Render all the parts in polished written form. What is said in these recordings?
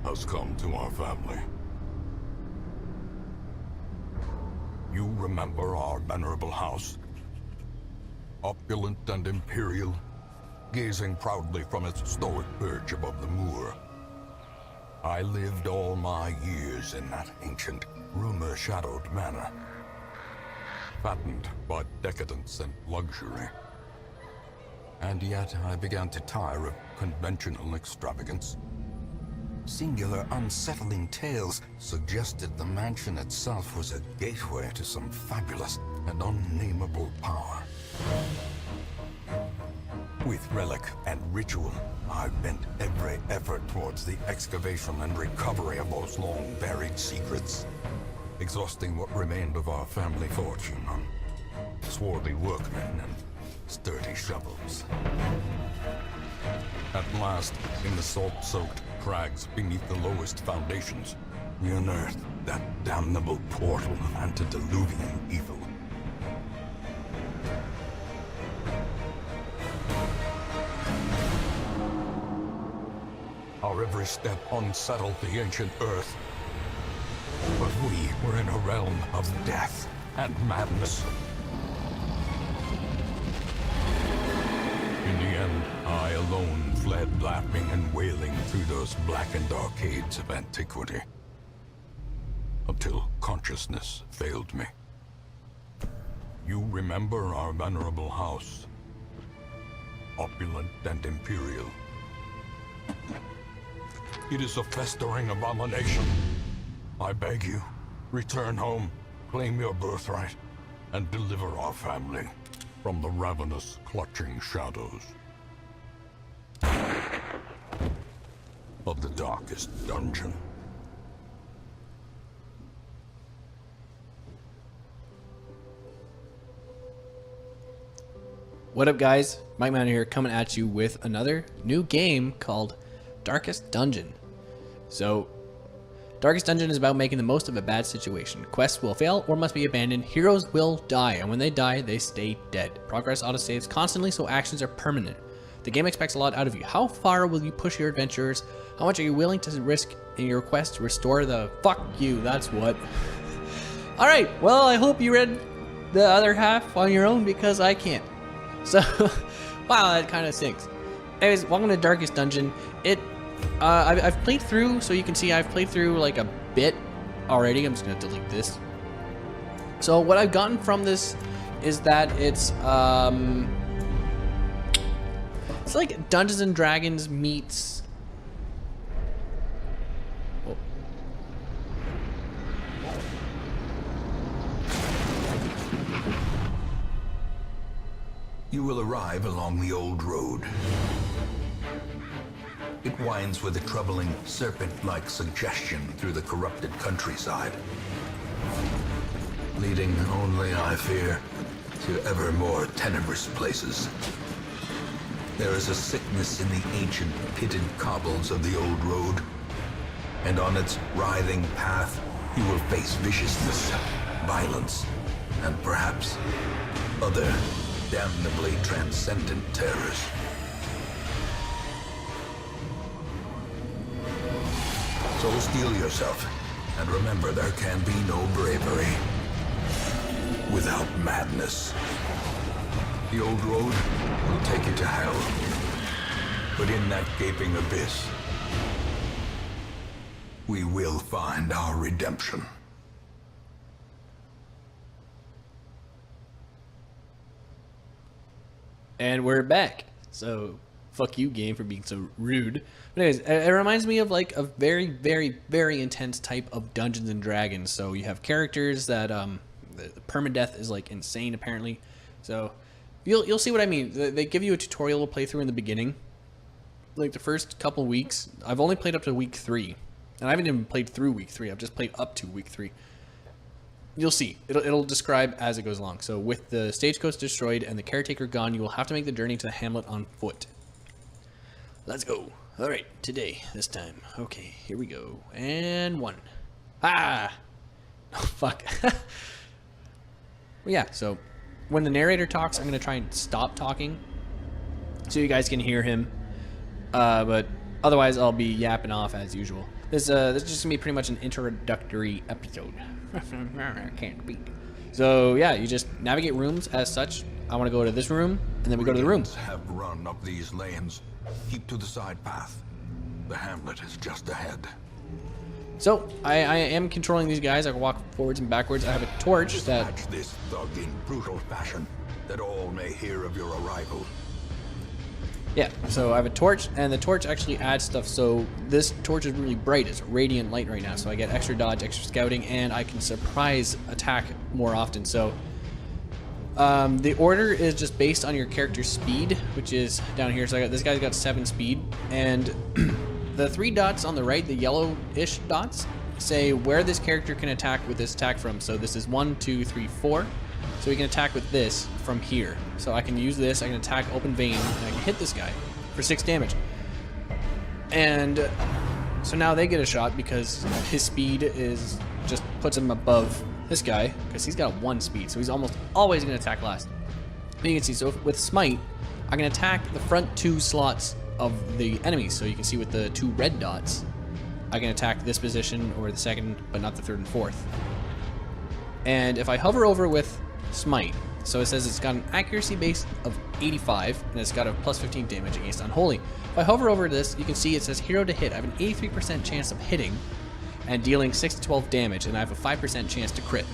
has come to our family. You remember our venerable house? Opulent and imperial, gazing proudly from its stoic perch above the moor. I lived all my years in that ancient, rumor-shadowed manor, fattened by decadence and luxury. And yet I began to tire of conventional extravagance. Singular, unsettling tales suggested the mansion itself was a gateway to some fabulous and unnameable power. With relic and ritual, I've bent every effort towards the excavation and recovery of those long-buried secrets, exhausting what remained of our family fortune on swarthy workmen and sturdy shovels. At last, in the salt-soaked crags beneath the lowest foundations, we unearthed that damnable portal of antediluvian evil. Our every step unsettled the ancient earth, but we were in a realm of death and madness. In the end, I alone fled laughing and wailing through those blackened arcades of antiquity, until consciousness failed me. You remember our venerable house, opulent and imperial. It is a festering abomination. I beg you, return home, claim your birthright, and deliver our family from the ravenous, clutching shadows of the darkest dungeon. What up, guys? MikeMountain here, coming at you with another new game called Darkest Dungeon. So, Darkest Dungeon is about making the most of a bad situation. Quests will fail or must be abandoned. Heroes will die, and when they die, they stay dead. Progress autosaves constantly, so actions are permanent. The game expects a lot out of you. How far will you push your adventurers? How much are you willing to risk in your quest to restore the... Fuck you, that's what. Alright, well, I hope you read the other half on your own, because I can't. So, wow, that kind of stinks. Anyways, welcome to Darkest Dungeon. I've played through, so you can see I've played through like a bit already. I'm just gonna delete this. So what I've gotten from this is that it's like Dungeons and Dragons meets. Oh. You will arrive along the old road. It winds with a troubling, serpent-like suggestion through the corrupted countryside, leading only, I fear, to ever more tenebrous places. There is a sickness in the ancient, pitted cobbles of the old road, and on its writhing path, you will face viciousness, violence, and perhaps other damnably transcendent terrors. So steel yourself, and remember there can be no bravery without madness. The old road will take you to hell, but in that gaping abyss, we will find our redemption. And we're back. So, fuck you, game, for being so rude. But anyways, it reminds me of like a very, very, very intense type of Dungeons and Dragons. So you have characters that the permadeath is like insane apparently. So you'll see what I mean. They give you a tutorial to play through in the beginning, like the first couple weeks. I've only played up to week 3, and I haven't even played through week 3. I've just played up to week 3. You'll see. It'll describe as it goes along. So with the stagecoach destroyed and the caretaker gone, you will have to make the journey to the hamlet on foot. Let's go. All right, today, this time. Okay, here we go. And 1. Ah! Oh, fuck. Well, yeah, so when the narrator talks, I'm going to try and stop talking so you guys can hear him. But otherwise, I'll be yapping off as usual. This is just gonna be pretty much an introductory episode. I can't speak. So yeah, you just navigate rooms as such. I want to go to this room, and then we go to the room. Have run up these lanes. Keep to the side path. The hamlet is just ahead. So I am controlling these guys. I can walk forwards and backwards. I have a torch that. Dispatch this thug in brutal fashion, that all may hear of your arrival. Yeah, so I have a torch, and the torch actually adds stuff. So this torch is really bright. It's radiant light right now. So I get extra dodge, extra scouting, and I can surprise attack more often. So the order is just based on your character's speed, which is down here. So I got this guy's got 7 speed, and the 3 dots on the right, the yellow-ish dots, say where this character can attack with this attack from. So this is 1, 2, 3, 4. So we can attack with this from here. So I can use this, I can attack open vein, and I can hit this guy for 6 damage. And so now they get a shot because his speed is just puts him above this guy, because he's got 1 speed, so he's almost always going to attack last. But you can see, so with Smite, I can attack the front 2 slots of the enemies. So you can see with the 2 red dots, I can attack this position or the second, but not the 3rd and 4th. And if I hover over with Smite, so it says it's got an accuracy base of 85, and it's got a plus 15 damage against Unholy. If I hover over this, you can see it says hero to hit. I have an 83% chance of hitting and dealing 6 to 12 damage, and I have a 5% chance to crit.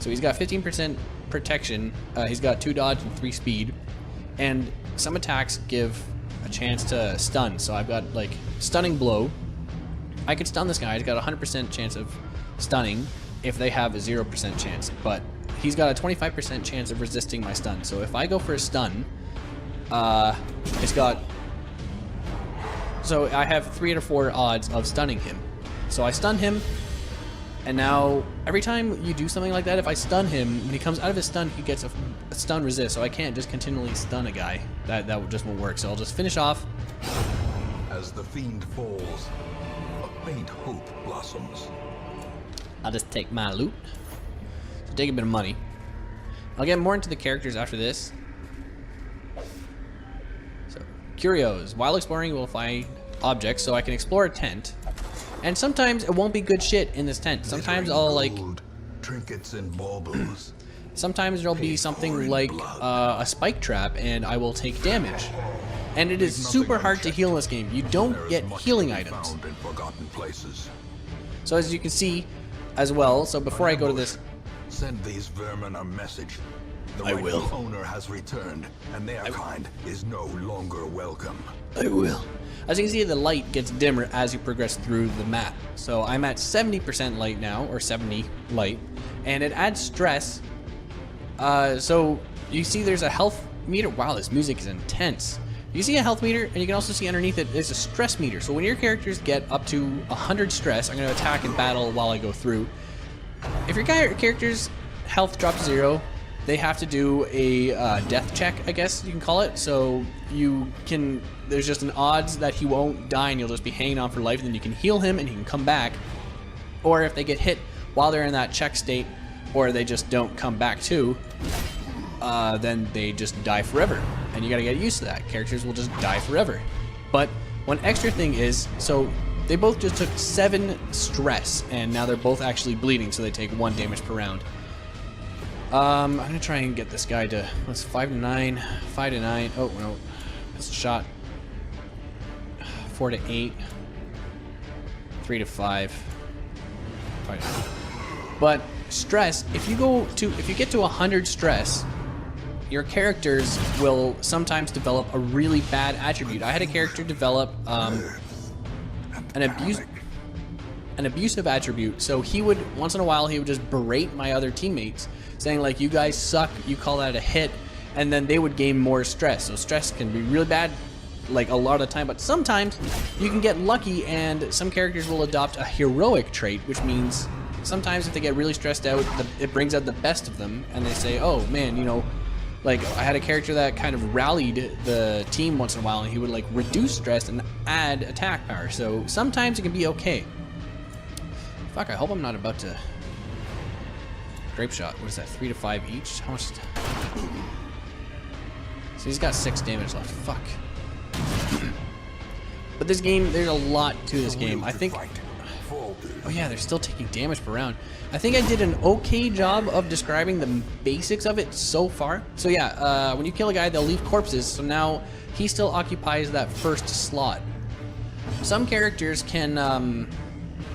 So he's got 15% protection, he's got 2 dodge and 3 speed, and some attacks give a chance to stun. So I've got like stunning blow. I could stun this guy. He's got a 100% chance of stunning if they have a 0% chance, but he's got a 25% chance of resisting my stun. So if I go for a stun, it's got, so I have 3 out of 4 odds of stunning him. So I stun him, and now every time you do something like that, if I stun him, when he comes out of his stun, he gets a stun resist. So I can't just continually stun a guy. That just won't work. So I'll just finish off. As the fiend falls, a faint hope blossoms. I'll just take my loot. So take a bit of money. I'll get more into the characters after this. So curios. While exploring, we'll find objects. So I can explore a tent. And sometimes it won't be good shit in this tent. Sometimes I'll like trinkets and baubles. Sometimes there'll be something like a spike trap, and I will take damage. And it is super hard to heal in this game. You don't get healing items. Found in forgotten places. So as you can see, as well. So before I go to this, send these vermin a message. The rightful owner has returned, and their kind is no longer welcome. I will. As you can see, the light gets dimmer as you progress through the map. So I'm at 70% light now, or 70 light, and it adds stress. So you see there's a health meter. Wow, this music is intense. You see a health meter, and you can also see underneath it is a stress meter. So when your characters get up to 100 stress, I'm going to attack and battle while I go through. If your character's health drops 0, they have to do a death check, I guess you can call it. So you can, there's just an odds that he won't die and you'll just be hanging on for life, and then you can heal him and he can come back. Or if they get hit while they're in that check state, or they just don't come back too, then they just die forever. And you gotta get used to that. Characters will just die forever. But one extra thing is, so they both just took 7 stress, and now they're both actually bleeding, so they take 1 damage per round. I'm gonna try and get this guy to, what's 5 to 9, 5 to 9, oh no, that's a shot. 4 to 8, 3 to 5, 5 to 9. But stress, if you get to 100 stress, your characters will sometimes develop a really bad attribute. I had a character develop an abusive attribute. So he would, once in a while, he would just berate my other teammates, saying like, you guys suck, you call that a hit, and then they would gain more stress. So stress can be really bad like a lot of the time, but sometimes you can get lucky and some characters will adopt a heroic trait, which means sometimes if they get really stressed out, it brings out the best of them, and they say, oh man, you know, like I had a character that kind of rallied the team once in a while, and he would like reduce stress and add attack power. So sometimes it can be okay. Fuck, I hope I'm not about to grape shot. What is that, 3 to 5 each? How much? So he's got 6 damage left. Fuck. But this game, there's a lot to this game. I think faltered. Oh yeah, they're still taking damage per round. I think I did an okay job of describing the basics of it so far. So yeah, when you kill a guy, they'll leave corpses. So now he still occupies that first slot. Some characters can,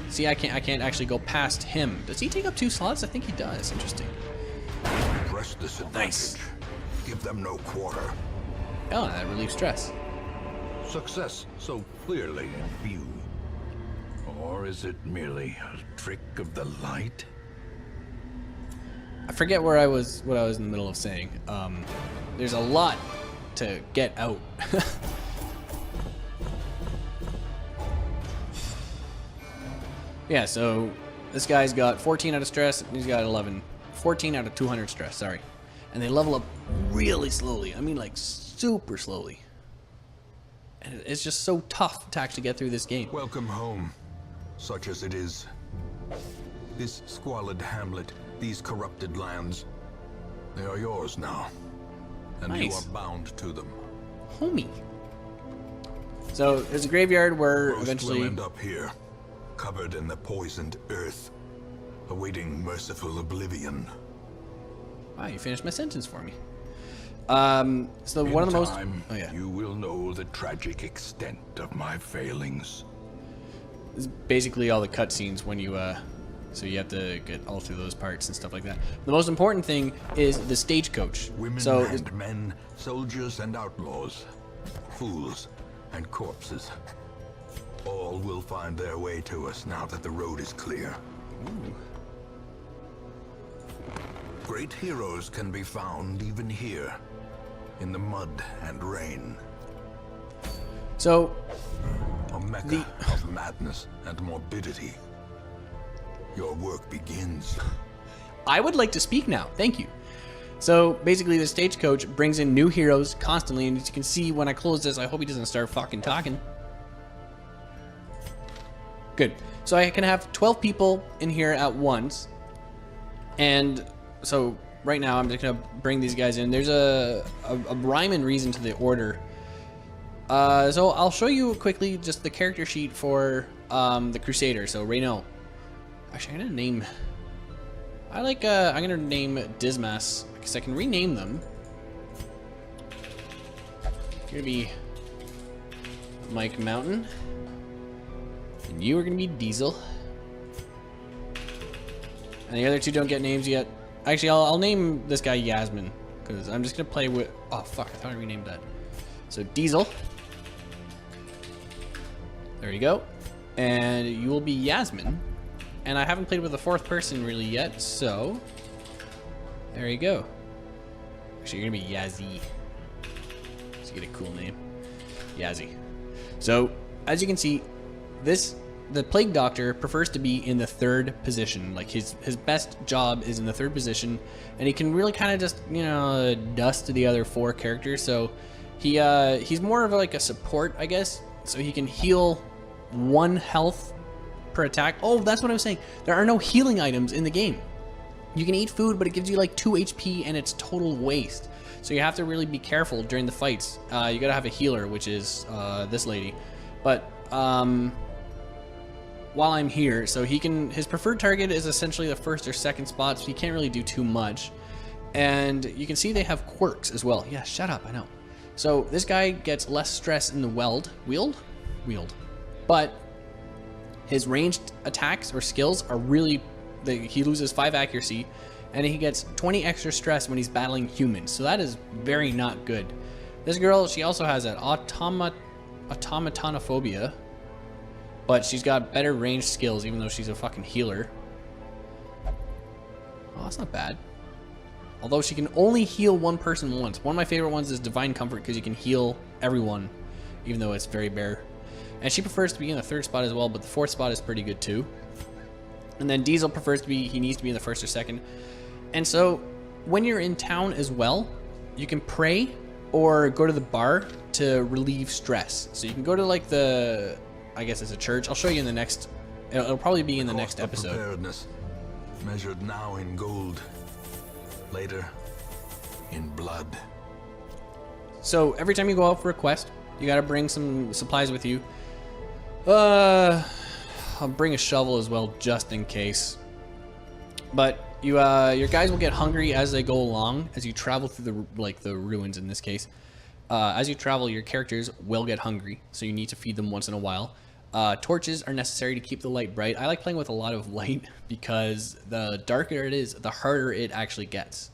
see, I can't actually go past him. Does he take up 2 slots? I think he does. Interesting. Press this advantage. Nice. Give them no quarter. Oh, that relieves stress. Success so clearly in view. Or is it merely a trick of the light? I forget what I was in the middle of saying. There's a lot to get out. Yeah, so this guy's got 14 out of stress, and he's got 14 out of 200 stress, sorry. And they level up really slowly. I mean, like, super slowly. And it's just so tough to actually get through this game. Welcome home, such as it is. This squalid hamlet, these corrupted lands, they are yours now. And you Nice. are bound to them. Homie. So there's a graveyard where Most eventually... will end up here, covered in the poisoned earth, awaiting merciful oblivion. Wow, you finished my sentence for me. So one of the most... time, Oh yeah. you will know the tragic extent of my failings. This is basically all the cutscenes when you, so you have to get all through those parts and stuff like that. The most important thing is the stagecoach. Women So and men, soldiers and outlaws, fools and corpses. All will find their way to us now that the road is clear. Ooh. Great heroes can be found even here, in the mud and rain. So A mecca of madness and morbidity. Your work begins. I would like to speak now. Thank you. So basically the stagecoach brings in new heroes constantly, and as you can see when I close this, I hope he doesn't start fucking talking. Good. So I can have 12 people in here at once. And so right now I'm just gonna bring these guys in. There's a rhyme and reason to the order. So I'll show you quickly just the character sheet for the Crusader. So Reynaud. Actually, I'm gonna name. I'm gonna name Dismas because I can rename them. You're gonna be MikeMountain, and you are gonna be Diesel. And the other two don't get names yet. Actually, I'll name this guy Yasmin because I'm just gonna play with. Oh fuck! I thought I renamed that. So Diesel. There you go. And you will be Yasmin. And I haven't played with a fourth person really yet, so there you go. Actually, you're gonna be Yazzie. Let's get a cool name. Yazzie. So, as you can see, the Plague Doctor prefers to be in the 3rd position. Like his best job is in the 3rd position, and he can really kind of just, you know, dust the other 4 characters. So he's more of like a support, I guess. So he can heal 1 health per attack. Oh, that's what I was saying. There are no healing items in the game. You can eat food, but it gives you like 2 HP and it's total waste. So you have to really be careful during the fights. You gotta have a healer, which is this lady. But while I'm here, so his preferred target is essentially the 1st or 2nd spot, so he can't really do too much. And you can see they have quirks as well. Yeah, shut up, I know. So this guy gets less stress in the wield, but his ranged attacks or skills are really, he loses 5 accuracy, and he gets 20 extra stress when he's battling humans. So that is very not good. This girl, she also has an automatonophobia, but she's got better ranged skills, even though she's a fucking healer. Oh, that's not bad. Although she can only heal 1 person once. One of my favorite ones is Divine Comfort, because you can heal everyone, even though it's very bare. And she prefers to be in the 3rd spot as well, but the 4th spot is pretty good too. And then Diesel prefers to be, he needs to be in the 1st or 2nd. And so when you're in town as well, you can pray or go to the bar to relieve stress. So you can go to like I guess it's a church. I'll show you in the next, it'll probably be in the next episode. Preparedness, measured now in gold, later in blood. So every time you go out for a quest, you gotta bring some supplies with you. I'll bring a shovel as well, just in case. But you, your guys will get hungry as they go along, as you travel through the ruins in this case. As you travel, your characters will get hungry, so you need to feed them once in a while. Torches are necessary to keep the light bright. I like playing with a lot of light because the darker it is, the harder it actually gets.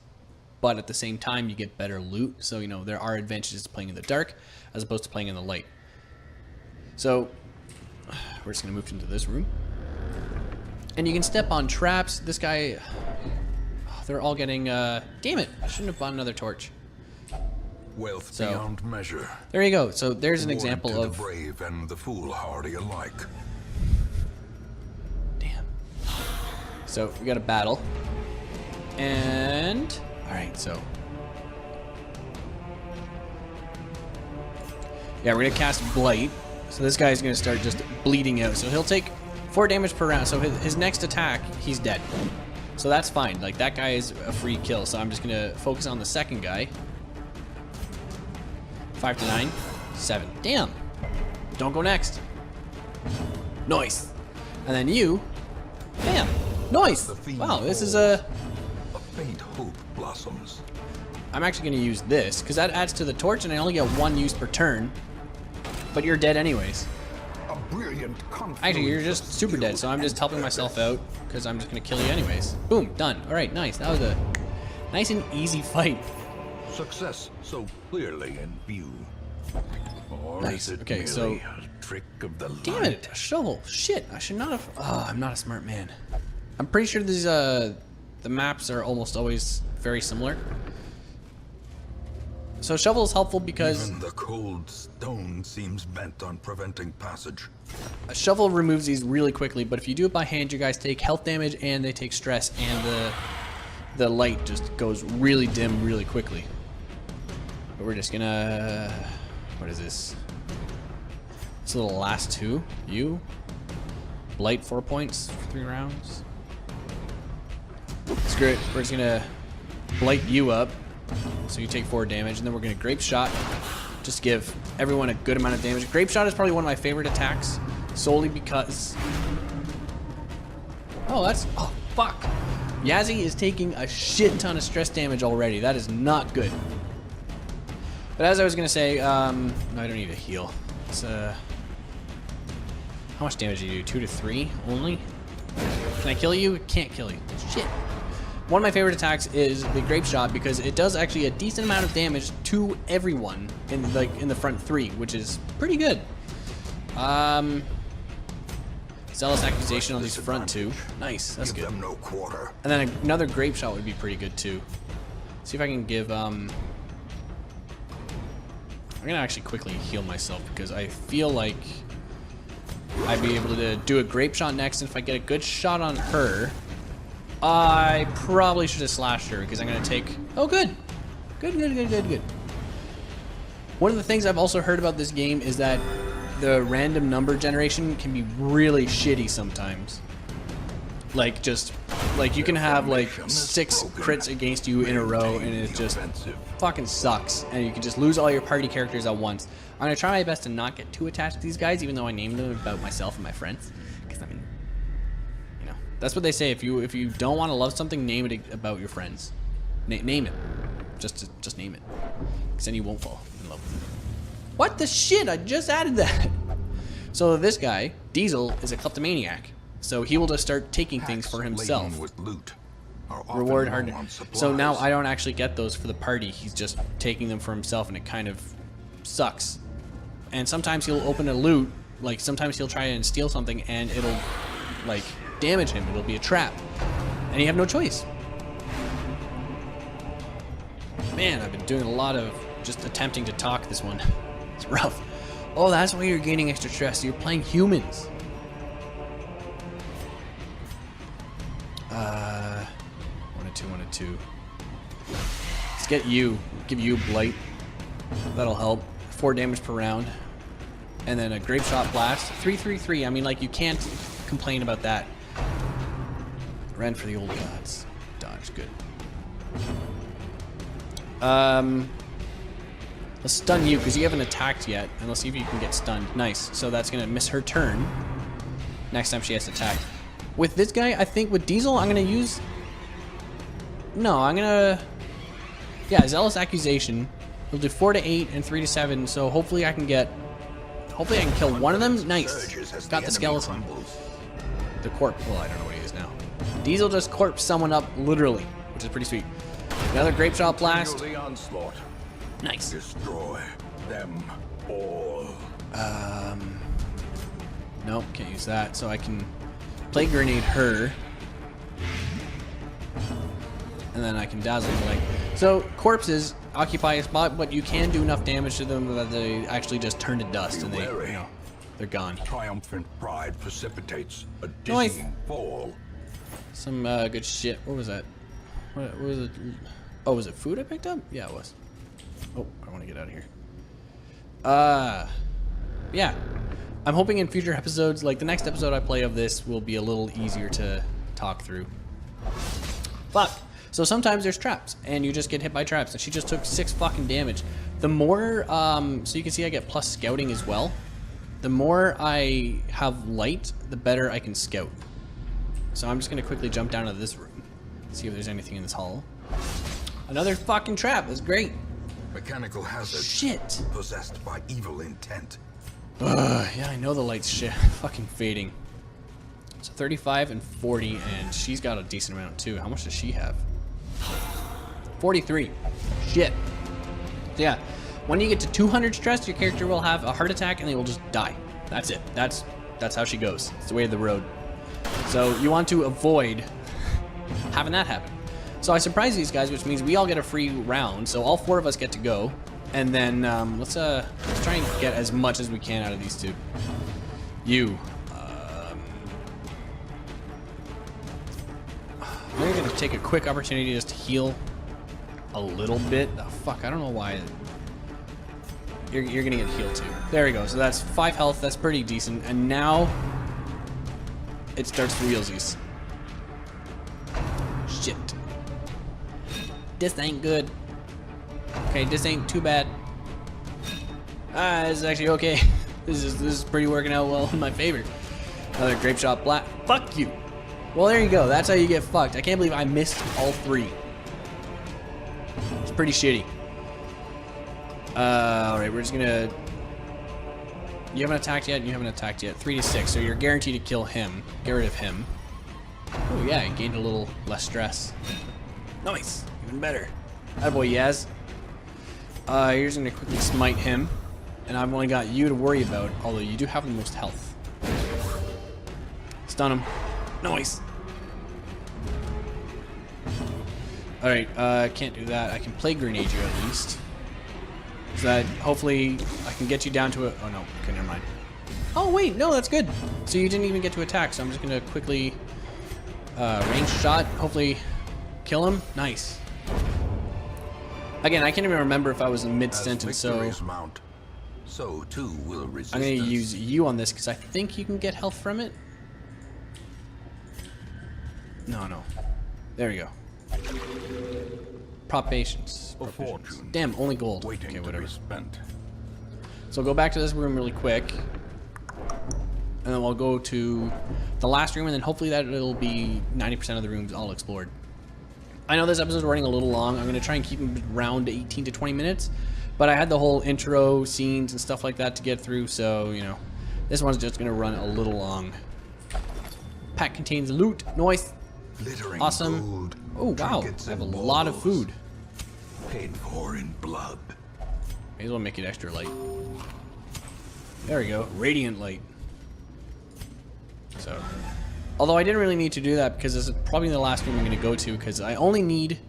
But at the same time, you get better loot, so you know there are advantages to playing in the dark as opposed to playing in the light. So we're just gonna move into this room, and you can step on traps. This guy, they're all getting. Damn it! I shouldn't have bought another torch. Wealth beyond measure. There you go. So there's an example to of the brave and the foolhardy alike. Damn. So we got a battle, and all right. So yeah, we're gonna cast Blight. So this guy's gonna start just bleeding out. So he'll take 4 damage per round. So his next attack, he's dead. So that's fine. Like that guy is a free kill. So I'm just gonna focus on the second guy. 5 to 9, 7. Damn. Don't go next. Nice. And then you. Bam. Nice. Wow, this is a faint hope blossoms. I'm actually going to use this because that adds to the torch, and I only get 1 use per turn. But you're dead anyways. A brilliant Actually, you're just super dead, so I'm just helping myself out because I'm just going to kill you anyways. Boom. Done. All right. Nice. That was a nice and easy fight. Success so clearly in view. Or Nice. is it Okay, so merely a trick of the damn light? it, a shovel. Shit, I should not have. Oh, I'm not a smart man. I'm pretty sure these the maps are almost always very similar. So shovel is helpful because Even the cold stone seems bent on preventing passage. a shovel removes these really quickly, but if you do it by hand, you guys take health damage and they take stress, and the light just goes really dim really quickly. But we're just gonna, what is this? This little last 2. You. Blight 4 points for 3 rounds. Screw it. We're just gonna blight you up. So you take 4 damage, and then we're gonna grape shot. Just give everyone a good amount of damage. Grape shot is probably one of my favorite attacks, solely because. Oh, that's. Oh, fuck. Yazzie is taking a shit ton of stress damage already. That is not good. But as I was gonna say, no, I don't need a heal. It's how much damage do you do? 2 to 3 only? Can I kill you? Can't kill you. Shit. One of my favorite attacks is the grape shot because it does actually a decent amount of damage to everyone in the front 3, which is pretty good. Zealous accusation on these front 2. Nice. That's Give good. them no quarter. And then another grape shot would be pretty good too. See if I can give I'm gonna actually quickly heal myself because I feel like I'd be able to do a grape shot next, and if I get a good shot on her, I probably should have slashed her because I'm gonna take. Oh, good. Good. One of the things I've also heard about this game is that the random number generation can be really shitty sometimes. Like you can have like 6 crits against you in a row, and it just fucking sucks, and you can just lose all your party characters at once. I'm gonna try my best to not get too attached to these guys, even though I named them about myself and my friends, because I mean, you know, that's what they say. If you don't want to love something, name it about your friends. Name it, just name it, because then you won't fall in love with it. What the shit? I just added that. So this guy, Diesel, is a kleptomaniac. So he will just start taking things for himself. With loot Reward hard. So now I don't actually get those for the party. He's just taking them for himself, and it kind of sucks. And sometimes he'll open a loot, like sometimes he'll try and steal something, and it'll like damage him. It'll be a trap, and you have no choice. Man, I've been doing a lot of just attempting to talk this one. It's rough. Oh, that's why you're gaining extra stress. You're playing humans. 1 and 2. Let's get you. Give you Blight. That'll help. 4 damage per round. And then a Grape Shot Blast. 3-3-3. I mean, like, you can't complain about that. Rend for the old gods. Dodge. Good. Let's stun you because you haven't attacked yet. And let's see if you can get stunned. Nice. So that's going to miss her turn. next time she has to attack. With this guy, I think with Diesel, I'm gonna use... No, I'm gonna... Yeah, Zealous Accusation. We'll do 4 to 8 and 3 to 7, so hopefully I can get... Hopefully I can kill one of them. Nice. Got the skeleton. The corpse. Well, I don't know what he is now. Diesel just corpse someone up, literally, which is pretty sweet. Another grape shot blast. Nice. Destroy them all. Nope, can't use that. So I can play grenade her. And then I can dazzle like. So corpses occupy a spot, but you can do enough damage to them that they actually just turn to dust and they, you know, they're gone. Triumphant pride precipitates a dizzying fall. Some good shit. What was that? What was it? Oh, was it food I picked up? Yeah, it was. Oh, I want to get out of here. Yeah. I'm hoping in future episodes, like the next episode I play of this, will be a little easier to talk through. Fuck. So sometimes there's traps, and you just get hit by traps, and she just took 6 fucking damage. The more, so you can see I get plus scouting as well. The more I have light, the better I can scout. So I'm just gonna quickly jump down to this room, see if there's anything in this hall. Another fucking trap, that's great. Mechanical hazard. Shit. Possessed by evil intent. Yeah, I know the light's shit. Fucking fading. So 35 and 40, and she's got a decent amount too. How much does she have? 43. Shit. So yeah, when you get to 200 stress, your character will have a heart attack and they will just die. That's it. That's how she goes. It's the way of the road. So you want to avoid having that happen. So I surprise these guys, which means we all get a free round. So all 4 of us get to go, and then let's try and get as much as we can out of these two. You. We're gonna take a quick opportunity just to heal a little bit. Oh, fuck, I don't know why. You're gonna get healed too. There we go. So that's 5 health. That's pretty decent. And now it starts for realsies. Shit. This ain't good. Okay, this ain't too bad. This is actually okay. This is pretty working out well in my favor. Another grape shot black. Fuck you. Well, there you go. That's how you get fucked. I can't believe I missed all 3. It's pretty shitty. Alright, we're just gonna... You haven't attacked yet? You haven't attacked yet. 3 to 6, so you're guaranteed to kill him. Get rid of him. Oh yeah, you gained a little less stress. Nice. Even better. Attaboy, Yaz. You're just gonna quickly smite him. And I've only got you to worry about, although you do have the most health. Stun him. Nice. Alright, can't do that. I can play grenade you at least. So that hopefully I can get you down to a... Oh no, okay, never mind. Oh wait, no, that's good. So you didn't even get to attack, so I'm just gonna quickly range shot, hopefully kill him. Nice. Again, I can't even remember if I was in mid-sentence, so... So too will resistance. I'm gonna use you on this because I think you can get health from it. No. There we go. Probations. Damn, only gold. Okay, whatever. So go back to this room really quick. And then we'll go to the last room, and then hopefully that it'll be 90% of the rooms all explored. I know this episode's running a little long. I'm gonna try and keep them around 18 to 20 minutes. But I had the whole intro scenes and stuff like that to get through, so, you know, this one's just gonna run a little long. Pack contains loot. Nice. Awesome. Oh, wow. I have a lot of food. Paid for in blood. May as well make it extra light. There we go. Radiant light. So, although I didn't really need to do that because this is probably the last room I'm going to go to because I only need...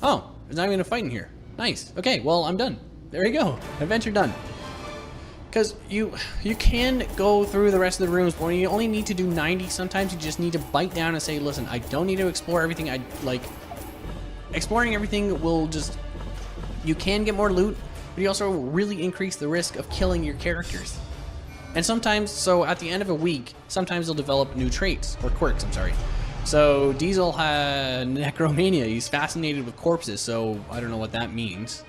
Oh, there's not even a fight in here. Nice. Okay, well, I'm done. There you go. Adventure done. Because you can go through the rest of the rooms, but when you only need to do 90, sometimes you just need to bite down and say, listen, I don't need to explore everything. I like exploring everything will just, you can get more loot, but you also really increase the risk of killing your characters. And sometimes, so at the end of a week, sometimes they'll develop new traits, or quirks, I'm sorry. So Diesel had necromania. He's fascinated with corpses, so I don't know what that means.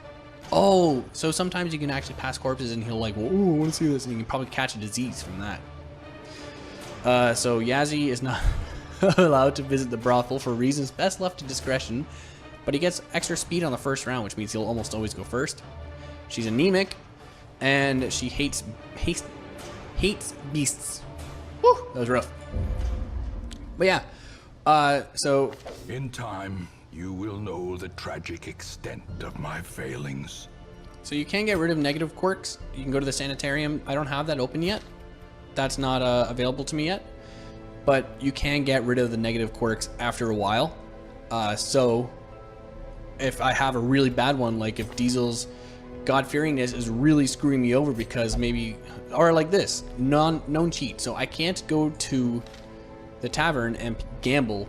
Oh, so sometimes you can actually pass corpses and he'll like, oh, I want to see this, and you can probably catch a disease from that. So Yazzie is not allowed to visit the brothel for reasons best left to discretion, but he gets extra speed on the first round, which means he'll almost always go first. She's anemic, and she hates beasts. Woo, that was rough. But yeah, so In time, you will know the tragic extent of my failings. so you can get rid of negative quirks. You can go to the sanitarium. I don't have that open yet. That's not available to me yet. But you can get rid of the negative quirks after a while. So if I have a really bad one, like if Diesel's God-fearingness is really screwing me over because maybe, or like this, known cheat. So I can't go to the tavern and gamble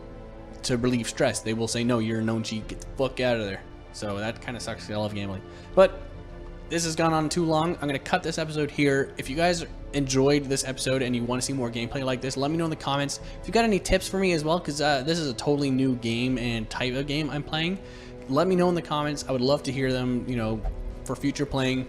to relieve stress. They will say, no, you're a known cheat. Get the fuck out of there. So that kind of sucks because I love gambling. But this has gone on too long. I'm going to cut this episode here. If you guys enjoyed this episode and you want to see more gameplay like this, let me know in the comments. If you got any tips for me as well, because this is a totally new game and type of game I'm playing, let me know in the comments. I would love to hear them, you know, for future playing.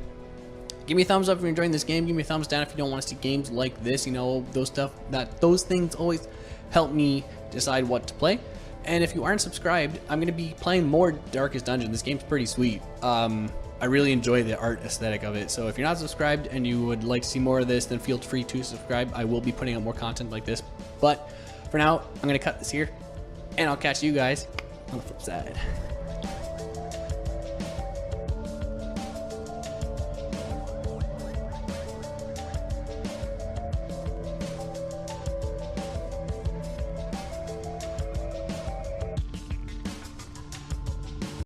Give me a thumbs up if you're enjoying this game. Give me a thumbs down if you don't want to see games like this. You know, those things always help me decide what to play. And if you aren't subscribed, I'm going to be playing more Darkest Dungeon. This game's pretty sweet. I really enjoy the art aesthetic of it. So if you're not subscribed and you would like to see more of this, then feel free to subscribe. I will be putting out more content like this. But for now, I'm going to cut this here, and I'll catch you guys on the flip side.